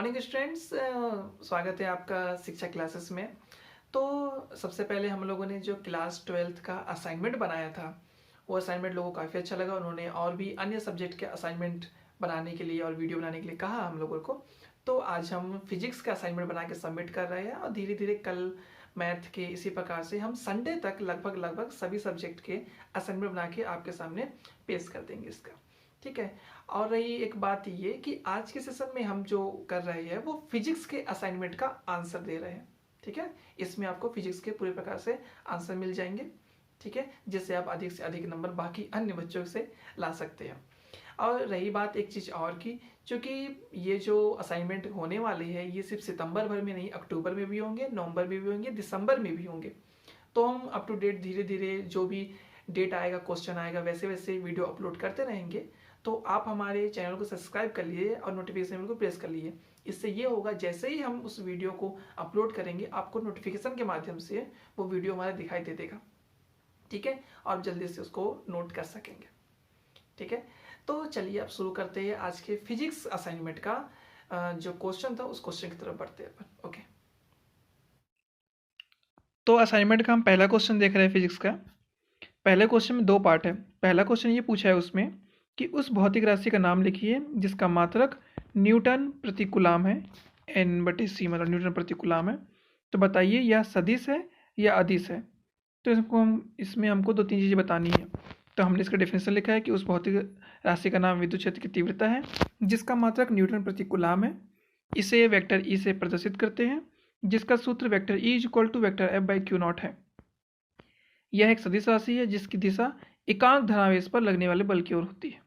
Morning students, स्वागत है आपका शिक्षा क्लासेस में। तो सबसे पहले हम लोगों ने जो क्लास 12th का असाइनमेंट बनाया था वो असाइनमेंट लोगों को काफ़ी अच्छा लगा। उन्होंने और भी अन्य सब्जेक्ट के असाइनमेंट बनाने के लिए और वीडियो बनाने के लिए कहा हम लोगों को। तो आज हम फिजिक्स का असाइनमेंट बना के सबमिट कर रहे हैं और धीरे धीरे कल मैथ के इसी प्रकार से हम संडे तक लगभग सभी सब्जेक्ट के असाइनमेंट बना के आपके सामने पेश कर देंगे इसका। ठीक है। और रही एक बात ये कि आज के सेशन में हम जो कर रहे हैं वो फिजिक्स के असाइनमेंट का आंसर दे रहे हैं। ठीक है। इसमें आपको फिजिक्स के पूरे प्रकार से आंसर मिल जाएंगे। ठीक है, जिससे आप अधिक से अधिक नंबर बाकी अन्य बच्चों से ला सकते हैं। और रही बात एक चीज़ और की, क्योंकि ये जो असाइनमेंट होने वाले हैं ये सिर्फ सितंबर भर में नहीं, अक्टूबर में भी होंगे, नवंबर में भी होंगे, दिसंबर में भी होंगे। तो हम अप टू डेट धीरे धीरे जो भी डेट आएगा, क्वेश्चन आएगा, वैसे वैसे वीडियो अपलोड करते रहेंगे। तो आप हमारे चैनल को सब्सक्राइब कर लिए और नोटिफिकेशन बेल को प्रेस कर लिए। इससे ये होगा जैसे ही हम उस वीडियो को अपलोड करेंगे आपको नोटिफिकेशन के माध्यम से वो वीडियो हमारा दिखाई दे देगा। ठीक है, और जल्दी से उसको नोट कर सकेंगे। ठीक है, तो चलिए अब शुरू करते हैं आज के फिजिक्स असाइनमेंट का जो क्वेश्चन था उस क्वेश्चन की तरफ बढ़ते हैं अपन। ओके, तो असाइनमेंट का हम पहला क्वेश्चन देख रहे हैं फिजिक्स का। पहले क्वेश्चन में दो पार्ट है। पहला क्वेश्चन ये पूछा है उसमें कि उस भौतिक राशि का नाम लिखिए जिसका मात्रक न्यूटन प्रति कूलाम है। N/c मतलब न्यूटन प्रति कूलाम है। तो बताइए यह सदिश है या अदिश है। तो इसमें हमको दो तीन चीज़ें बतानी है। तो हमने इसका डेफिनेशन लिखा है कि उस भौतिक राशि का नाम विद्युत क्षेत्र की तीव्रता है जिसका मात्रक न्यूटन प्रति कूलाम है। इसे वेक्टर ई से प्रदर्शित करते हैं जिसका सूत्र vector E is equal to vector F/Q0 है। यह एक सदिश राशि है जिसकी दिशा एकांक धनावेश पर लगने वाले बल की ओर होती है।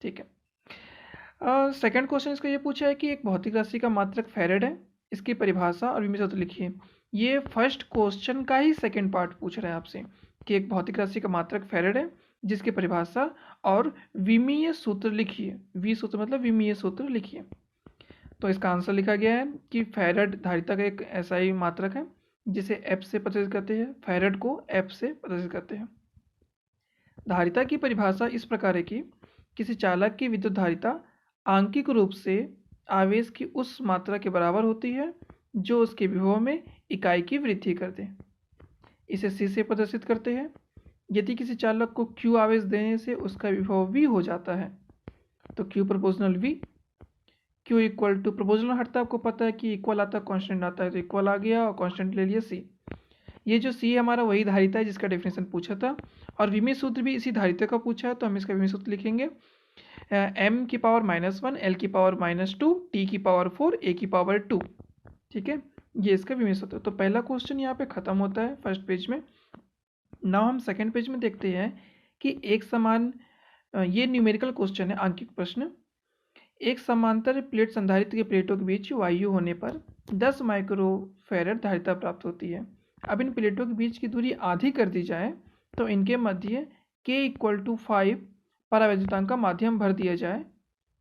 ठीक है। सेकंड क्वेश्चन इसका ये पूछा है कि एक भौतिक राशि का मात्रक फैरेड है, इसकी परिभाषा और विमित सूत्र लिखिए। ये फर्स्ट क्वेश्चन का ही सेकंड पार्ट पूछ रहा है आपसे कि एक भौतिक राशि का मात्रक फैरेड है जिसकी परिभाषा और विमीय सूत्र लिखिए। वी सूत्र मतलब विमीय सूत्र लिखिए। तो इसका आंसर लिखा गया है कि फैरेड धारिता का एक ऐसा ही मात्रक है जिसे एफ से प्रदर्शित करते हैं। फैरेड को एफ से प्रदर्शित करते हैं। धारिता की परिभाषा इस प्रकार है कि किसी चालक की विद्युत धारिता आंकिक रूप से आवेश की उस मात्रा के बराबर होती है जो उसके विभव में इकाई की वृद्धि कर दे। इसे सी से प्रदर्शित करते हैं। यदि किसी चालक को क्यू आवेश देने से उसका विभव वी हो जाता है तो Q proportional V. Q equal to proportional हटता आपको पता है कि इक्वल आता, कांस्टेंट आता है, तो इक्वल आ गया और कांस्टेंट ले लिया सी। ये जो सी हमारा वही धारिता है जिसका डेफिनेशन पूछा था और विमीय सूत्र भी इसी धारिता का पूछा है। तो हम इसका विमीय सूत्र लिखेंगे m की पावर -1, l की पावर -2, t की पावर 4, a की पावर 2। ठीक है, ये इसका विमीय सूत्र। तो पहला क्वेश्चन यहाँ पे खत्म होता है फर्स्ट पेज में। नाउ हम सेकंड पेज में देखते हैं कि एक समान ये न्यूमेरिकल क्वेश्चन है, आंकिक प्रश्न। एक समांतर प्लेट संधारित्र के प्लेटों के बीच वायु होने पर 10 माइक्रोफैरड धारिता प्राप्त होती है। अब इन प्लेटों के बीच की दूरी आधी कर दी जाए तो इनके मध्य k इक्वल टू 5 परावैद्युतांक का माध्यम भर दिया जाए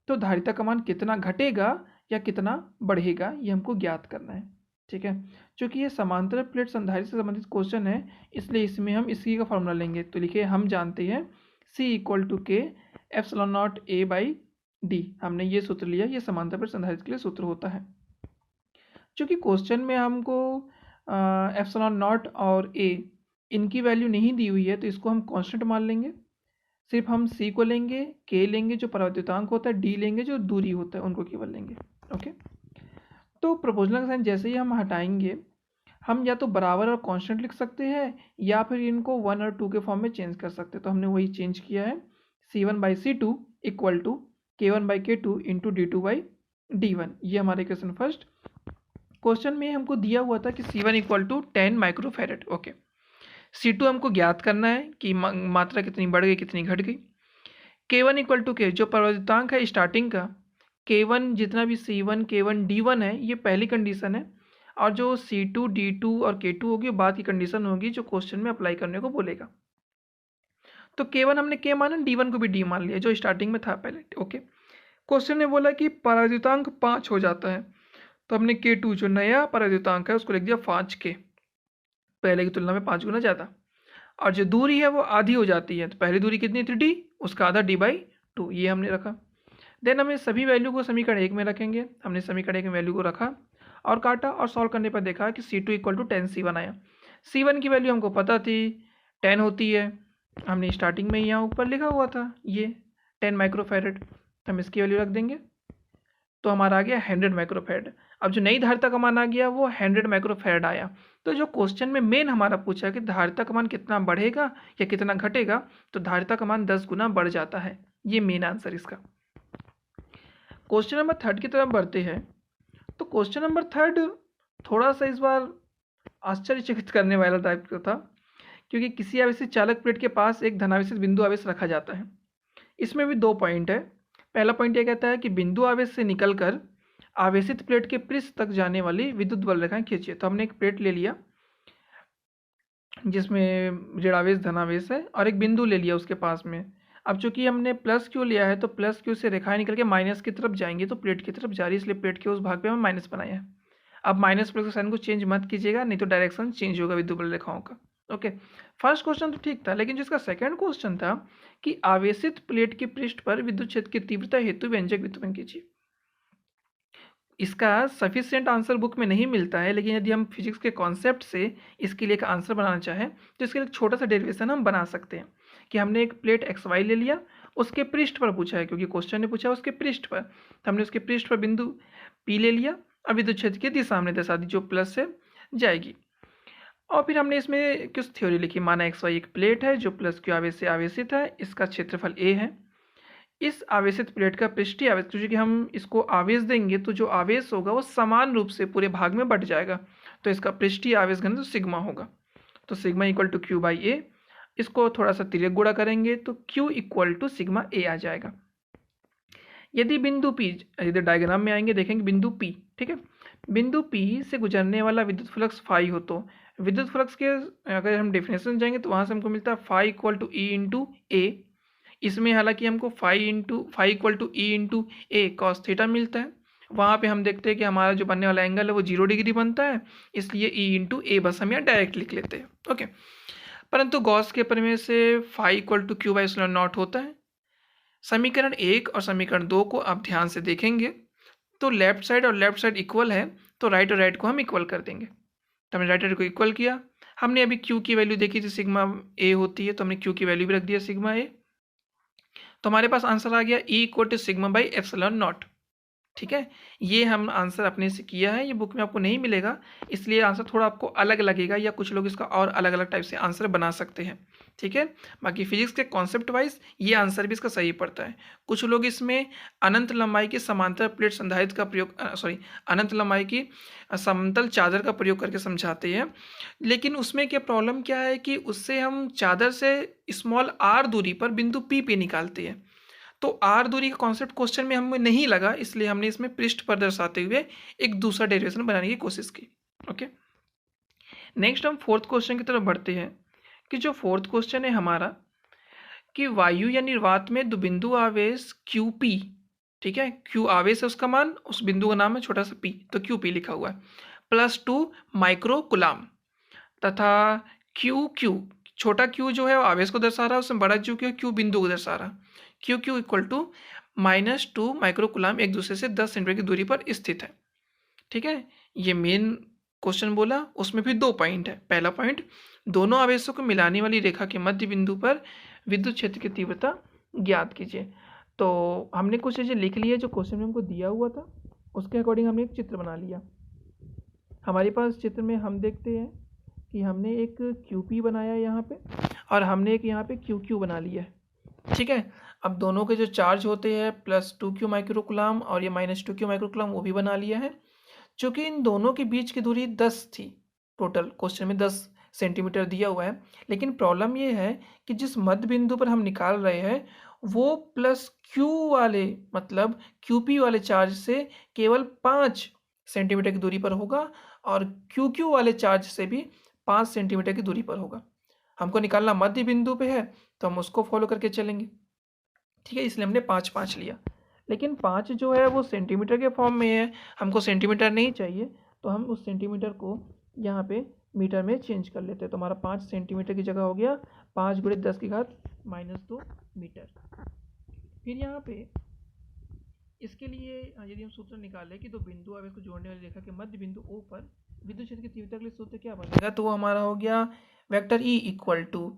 तो धारिता का मान कितना घटेगा या कितना बढ़ेगा ये हमको ज्ञात करना है। ठीक है, चूँकि ये समांतर प्लेट संधारित्र से संबंधित क्वेश्चन है इसलिए इसमें हम इसी का फॉर्मूला लेंगे। तो लिखिए, हम जानते हैं C इक्वल टू के ε0 A/d। हमने ये सूत्र लिया, ये समांतर प्लेट संधारित्र के लिए सूत्र होता है। चूँकि क्वेश्चन में हमको ε0 और A इनकी वैल्यू नहीं दी हुई है तो इसको हम कांस्टेंट मान लेंगे। सिर्फ हम C को लेंगे, K लेंगे जो परावैद्युतांक होता है, D लेंगे जो दूरी होता है, उनको केवल लेंगे। ओके, तो प्रोपोर्शनल का साइन जैसे ही हम हटाएंगे हम या तो बराबर और कांस्टेंट लिख सकते हैं या फिर इनको 1 और 2 के फॉर्म में चेंज कर सकते हैं। तो हमने वही चेंज किया है। C1/C2 equal to K1/K2 into D2/D1। ये हमारे क्वेश्चन फर्स्ट। क्वेश्चन में हमको दिया हुआ था कि C1 equal to 10 microfarad. Okay, C2 हमको ज्ञात करना है कि मात्रा कितनी बढ़ गई कितनी घट गई। K1 इक्वल टू के जो परावैद्युतांक है स्टार्टिंग का, K1 जितना भी C1 K1 D1 है ये पहली कंडीशन है और जो C2 D2 और K2 होगी वो बाद की कंडीशन होगी जो क्वेश्चन में अप्लाई करने को बोलेगा। तो K1 हमने K माना, D1 को भी D मान लिया जो स्टार्टिंग में था पहले। ओके, क्वेश्चन ने बोला कि परावैद्युतांक 5 हो जाता है तो हमने K2 जो नया परावैद्युतांक है उसको लिख दिया 5K, पहले की तुलना में 5 गुना ज़्यादा। और जो दूरी है वो आधी हो जाती है तो पहली दूरी कितनी थी D, उसका आधा D/2, ये हमने रखा। देन हमें सभी वैल्यू को समीकरण 1 में रखेंगे। हमने समीकरण 1 में वैल्यू को रखा और काटा और सॉल्व करने पर देखा कि C2 इक्वल टू 10C1 आया। C1 की वैल्यू हमको पता थी 10 होती है, हमने स्टार्टिंग में यहाँ ऊपर लिखा हुआ था ये 10 माइक्रोफैरड, हम इसकी वैल्यू रख देंगे तो हमारा आ गया 100 माइक्रोफैरड। अब जो नई धारिता का मान आ गया वो 100 माइक्रोफैरड आया। तो जो क्वेश्चन में मेन हमारा पूछा कि धारिता का मान कितना बढ़ेगा या कितना घटेगा, तो धारिता का मान 10 गुना बढ़ जाता है। ये मेन आंसर इसका। क्वेश्चन नंबर 3 की तरफ बढ़ते हैं। तो क्वेश्चन नंबर 3 थोड़ा सा इस बार आश्चर्यचकित करने वाला टाइप का था, क्योंकि किसी आवेशित चालक प्लेट के पास एक धनावेशित बिंदु आवेश रखा जाता है। इसमें भी 2 पॉइंट है। पहला पॉइंट ये कहता है कि बिंदु आवेश से निकलकर आवेशित प्लेट के पृष्ठ तक जाने वाली विद्युत बल रेखाएं खींचिए। तो हमने एक प्लेट ले लिया जिसमें ऋणावेश धनावेश है और एक बिंदु ले लिया उसके पास में। अब चूंकि हमने प्लस क्यू लिया है तो प्लस क्यू से रेखाएं निकल के माइनस की तरफ जाएंगी, तो प्लेट की तरफ जा रही है, इसलिए प्लेट के उस भाग पे हमें माइनस बनाया है। अब माइनस प्लस के साइन को चेंज मत कीजिएगा, नहीं तो डायरेक्शन चेंज होगा विद्युत बल रेखाओं का। ओके, फर्स्ट क्वेश्चन तो ठीक था, लेकिन जिसका सेकंड क्वेश्चन था कि आवेशित प्लेट के पृष्ठ पर विद्युत क्षेत्र की तीव्रता हेतु व्यंजक व्युत्पन्न कीजिए। इसका सफिशिएंट आंसर बुक में नहीं मिलता है, लेकिन यदि हम फिजिक्स के कॉन्सेप्ट से इसके लिए एक आंसर बनाना चाहें तो इसके लिए एक छोटा सा डेरिवेशन हम बना सकते हैं कि हमने एक प्लेट एक्स वाई ले लिया, उसके पृष्ठ पर पूछा है, क्योंकि क्वेश्चन ने पूछा उसके पृष्ठ पर, तो हमने उसके पृष्ठ पर बिंदु पी ले लिया। अब विद्युत क्षेत्र की दिशा हमने दर्शा दी जो प्लस से जाएगी। और फिर हमने इसमें कुछ थ्योरी लिखी। माना एक्स वाई एक प्लेट है जो प्लस क्यू आवेश से आवेशित है, इसका क्षेत्रफल ए है। इस आवेशित प्लेट का पृष्ठीय आवेश, क्योंकि हम इसको आवेश देंगे तो जो आवेश होगा वो समान रूप से पूरे भाग में बंट जाएगा, तो इसका पृष्ठीय आवेश घनत्व सिग्मा होगा। तो sigma equal to Q by A. इसको थोड़ा सा तिर्यक गुणा करेंगे तो Q equal to sigma A आ जाएगा। यदि बिंदु पी, यदि डायग्राम में आएंगे देखेंगे बिंदु पी, ठीक है, बिंदु पी से गुजरने वाला विद्युत फ्लक्स फाई हो, तो विद्युत फ्लक्स के अगर हम डेफिनेशन जाएंगे तो वहां से हमको मिलता है phi equal to E into A. इसमें हालांकि हमको phi equal to E into A cos theta मिलता है। वहाँ पे हम देखते हैं कि हमारा जो बनने वाला एंगल है वो 0 डिग्री बनता है, इसलिए ई इंटू ए बस हम यहाँ डायरेक्ट लिख लेते हैं। ओके, परंतु गॉस के प्रमेय से phi equal to Q by epsilon naught होता है। समीकरण 1 और समीकरण 2 को आप ध्यान से देखेंगे तो लेफ्ट साइड और लेफ्ट साइड इक्वल है, तो राइट और राइट को हम इक्वल कर देंगे। तो हमने राइट राइट को इक्वल किया। हमने अभी क्यू की वैल्यू देखी थी सिग्मा ए होती है, तो हमने क्यू की वैल्यू भी रख दिया सिग्मा ए। तो हमारे पास आंसर आ गया E equal to sigma by epsilon naught. ठीक है, ये हम आंसर अपने से किया है, ये बुक में आपको नहीं मिलेगा, इसलिए आंसर थोड़ा आपको अलग लगेगा, या कुछ लोग इसका और अलग अलग टाइप से आंसर बना सकते हैं। ठीक है, बाकी फिजिक्स के कॉन्सेप्ट वाइज ये आंसर भी इसका सही पड़ता है। कुछ लोग इसमें अनंत लंबाई की समांतर प्लेट संधारित्र का प्रयोग अनंत लंबाई की समतल चादर का प्रयोग करके समझाते हैं, लेकिन उसमें क्या प्रॉब्लम क्या है कि उससे हम चादर से स्मॉल आर दूरी पर बिंदु पी पे निकालते हैं, तो आर दूरी का कॉन्सेप्ट क्वेश्चन में हमें नहीं लगा, इसलिए हमने इसमें पृष्ठ पर दर्शाते हुए एक दूसरा डेरिवेशन बनाने की कोशिश की। ओके, नेक्स्ट हम फोर्थ क्वेश्चन की तरफ बढ़ते हैं कि जो फोर्थ क्वेश्चन है हमारा कि वायु या निर्वात में दो बिंदु आवेश क्यू पी, ठीक है, क्यू आवेश है, उसका मान, उस बिंदु का नाम है छोटा सा पी, तो क्यू पी लिखा हुआ है, +2 माइक्रो कुलाम, तथा क्यू क्यू, छोटा क्यू जो है वो आवेश को दर्शा रहा है, उसमें बड़ा क्यू बिंदु को दर्शा रहा है, Q Q equal to -2 micro coulomb एक दूसरे से 10 सेंटीमीटर की दूरी पर स्थित है। ठीक है, ये मेन क्वेश्चन बोला, उसमें भी 2 पॉइंट है। पहला पॉइंट, दोनों आवेशों को मिलाने वाली रेखा के मध्य बिंदु पर विद्युत क्षेत्र की तीव्रता ज्ञात कीजिए। तो हमने कुछ चीज़ें लिख ली है जो क्वेश्चन में हमको दिया हुआ था, उसके अकॉर्डिंग हमने एक चित्र बना लिया। हमारे पास चित्र में हम देखते हैं कि हमने एक क्यू पी बनाया यहाँ पे, और हमने एक यहाँ पे क्यू क्यू बना लिया है। ठीक है, अब दोनों के जो चार्ज होते हैं +2 माइक्रो कुलाम और ये -2 माइक्रो कुलाम, वो भी बना लिया है। चूँकि इन दोनों के बीच की दूरी 10 थी, टोटल क्वेश्चन में 10 सेंटीमीटर दिया हुआ है, लेकिन प्रॉब्लम ये है कि जिस मध्य बिंदु पर हम निकाल रहे हैं वो +Q वाले, मतलब QP वाले चार्ज से केवल 5 सेंटीमीटर की दूरी पर होगा, और QQ वाले चार्ज से भी 5 सेंटीमीटर की दूरी पर होगा। हमको निकालना मध्य बिंदु पे है, तो हम उसको फॉलो करके चलेंगे। ठीक है, इसलिए हमने 5 लिया, लेकिन 5 जो है वो सेंटीमीटर के फॉर्म में है, हमको सेंटीमीटर नहीं चाहिए, तो हम उस सेंटीमीटर को यहाँ पे मीटर में चेंज कर लेते हैं। तो हमारा 5 सेंटीमीटर की जगह हो गया 5 × 10⁻² मीटर। फिर यहाँ पे इसके लिए यदि हम सूत्र निकालें कि दो बिंदु आवेश को जोड़ने वाली रेखा के मध्य बिंदु O पर विद्युत क्षेत्र की तीव्रता के लिए सूत्र क्या बनेगा, तो वो हमारा हो गया vector E equal to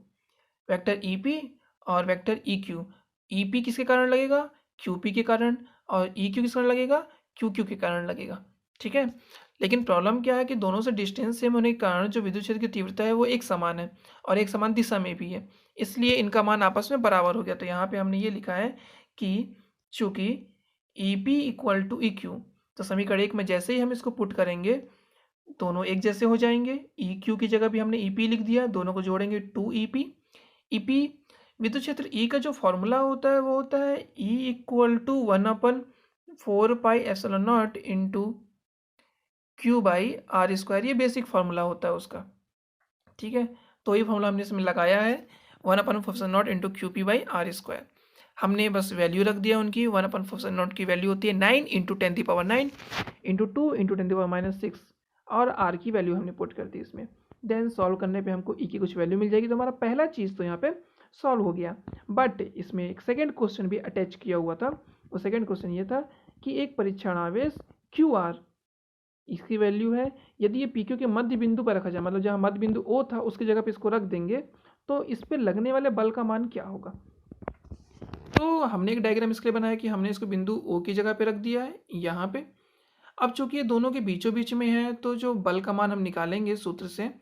vector EP और वेक्टर EQ। EP किसके कारण लगेगा, QP के कारण, और EQ किस कारण लगेगा, QQ के कारण लगेगा। ठीक है, लेकिन प्रॉब्लम क्या है कि दोनों से डिस्टेंस सेम होने के कारण जो विद्युत क्षेत्र की तीव्रता है वो एक समान है और एक समान दिशा में भी है, इसलिए इनका मान आपस में बराबर हो गया। तो यहाँ पे हमने ये लिखा है कि चूंकि EP इक्वल टू EQ, तो समीकरण 1 में जैसे ही हम इसको पुट करेंगे दोनों एक जैसे हो जाएंगे। EQ की जगह भी हमने EP लिख दिया, दोनों को जोड़ेंगे 2EP। EP विद्युत क्षेत्र E का जो फॉर्मूला होता है वो होता है E equal to 1/4πε0 into Q/r²। ये बेसिक फार्मूला होता है उसका। ठीक है, तो ये फार्मूला हमने इसमें लगाया है 1/4πε0 इंटू QP/r²। हमने बस वैल्यू रख दिया उनकी। 1/4πε0 की वैल्यू होती है 9 इंटू 10⁹ इंटू 2 इंटू 10⁻⁶, और r की वैल्यू हमने पुट कर दी इसमें। देन सॉल्व करने पे हमको E की कुछ वैल्यू मिल जाएगी। तो हमारा पहला चीज़ तो यहाँ पे सॉल्व हो गया। बट इसमें एक सेकेंड क्वेश्चन भी अटैच किया हुआ था। वो सेकेंड क्वेश्चन ये था कि एक परीक्षण आवेश QR, इसकी वैल्यू है, यदि ये PQ के मध्य बिंदु पर रखा जाए, मतलब जहाँ मध्य बिंदु O था उसकी जगह पे इसको रख देंगे, तो इस पर लगने वाले बल का मान क्या होगा। तो हमने एक डायग्राम इसके लिए बनाया कि हमने इसको बिंदु O की जगह पे रख दिया है यहाँ पे। अब चूंकि ये दोनों के बीचों बीच में है, तो जो बल का मान हम निकालेंगे सूत्र से,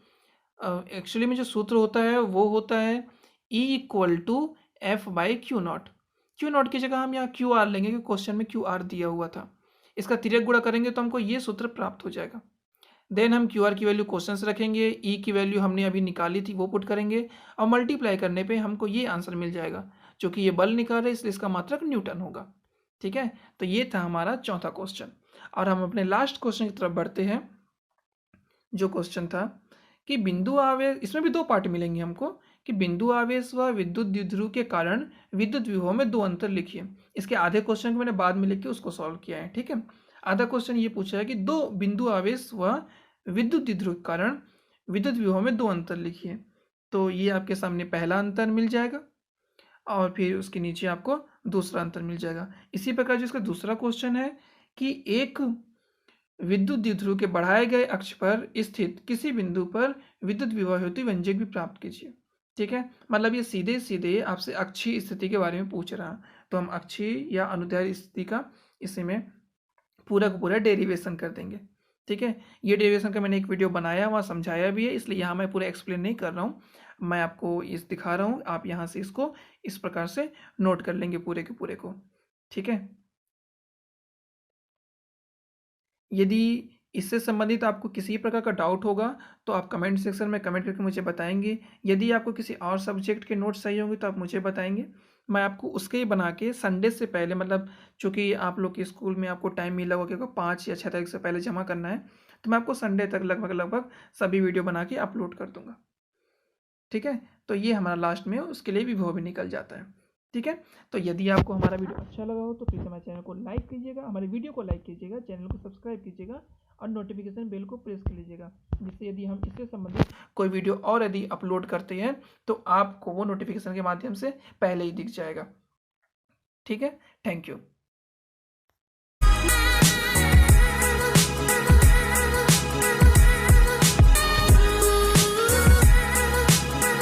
एक्चुअली में जो सूत्र होता है वो होता है E equal to F/Q0। Q0 की जगह हम यहाँ QR लेंगे क्योंकि क्वेश्चन में QR दिया हुआ था। इसका तिर्यक गुणा करेंगे तो हमको ये सूत्र प्राप्त हो जाएगा। देन हम QR की वैल्यू क्वेश्चन से रखेंगे, E की वैल्यू हमने अभी निकाली थी वो पुट करेंगे, और मल्टीप्लाई करने पे हमको ये आंसर मिल जाएगा। चूँकि ये बल निकाल रहे इसलिए इसका मात्रक न्यूटन होगा। ठीक है, तो ये था हमारा चौथा क्वेश्चन। और हम अपने लास्ट क्वेश्चन की तरफ बढ़ते हैं, जो क्वेश्चन था कि बिंदु आवेश, इसमें भी दो पार्ट मिलेंगे हमको, कि बिंदु आवेश व विद्युत द्विध्रुव के कारण विद्युत विभव में दो अंतर लिखिए। इसके आधे क्वेश्चन को मैंने बाद में लिख के उसको सॉल्व किया है। ठीक है, आधा क्वेश्चन ये पूछा है कि दो बिंदु आवेश व विद्युत द्विध्रुव के कारण विद्युत विभव में दो अंतर लिखिए। तो ये आपके सामने पहला अंतर मिल जाएगा और फिर उसके नीचे आपको दूसरा अंतर मिल जाएगा। इसी प्रकार जो इसका दूसरा क्वेश्चन है कि एक विद्युत द्विध्रुव के बढ़ाए गए अक्ष पर स्थित किसी बिंदु पर विद्युत विभव हेतु व्यंजक भी प्राप्त कीजिए। ठीक है, मतलब ये सीधे सीधे आपसे अक्षीय स्थिति के बारे में पूछ रहा है, तो हम अक्षीय या अनुदैर्ध्य स्थिति का इसी में पूरा का पूरा डेरिवेशन कर देंगे। ठीक है, ये डेरिवेशन का मैंने एक वीडियो बनाया, वहाँ समझाया भी है, इसलिए यहाँ मैं पूरा एक्सप्लेन नहीं कर रहा हूँ, मैं आपको इस दिखा रहा हूँ। आप यहाँ से इसको इस प्रकार से नोट कर लेंगे पूरे के पूरे को। ठीक है, यदि इससे संबंधित आपको किसी प्रकार का डाउट होगा तो आप कमेंट सेक्शन में कमेंट करके मुझे बताएंगे। यदि आपको किसी और सब्जेक्ट के नोट्स चाहिए होंगे तो आप मुझे बताएंगे, मैं आपको उसके ही बना के संडे से पहले, मतलब चूँकि आप लोग के स्कूल में आपको टाइम मिला होगा कि 5 या 6 तारीख से पहले जमा करना है, तो मैं आपको संडे तक लगभग सभी वीडियो बना के अपलोड कर दूँगा। ठीक है, तो ये हमारा लास्ट में उसके लिए भी वो भी निकल जाता है। ठीक है, तो यदि आपको हमारा वीडियो अच्छा लगा हो तो प्लीज़ हमारे चैनल को लाइक कीजिएगा, हमारे वीडियो को लाइक कीजिएगा, चैनल को सब्सक्राइब कीजिएगा और नोटिफिकेशन बेल को प्रेस कर लीजिएगा, जिससे यदि हम इससे संबंधित कोई वीडियो और यदि अपलोड करते हैं तो आपको वो नोटिफिकेशन के माध्यम से पहले ही दिख जाएगा। ठीक है, थैंक यू।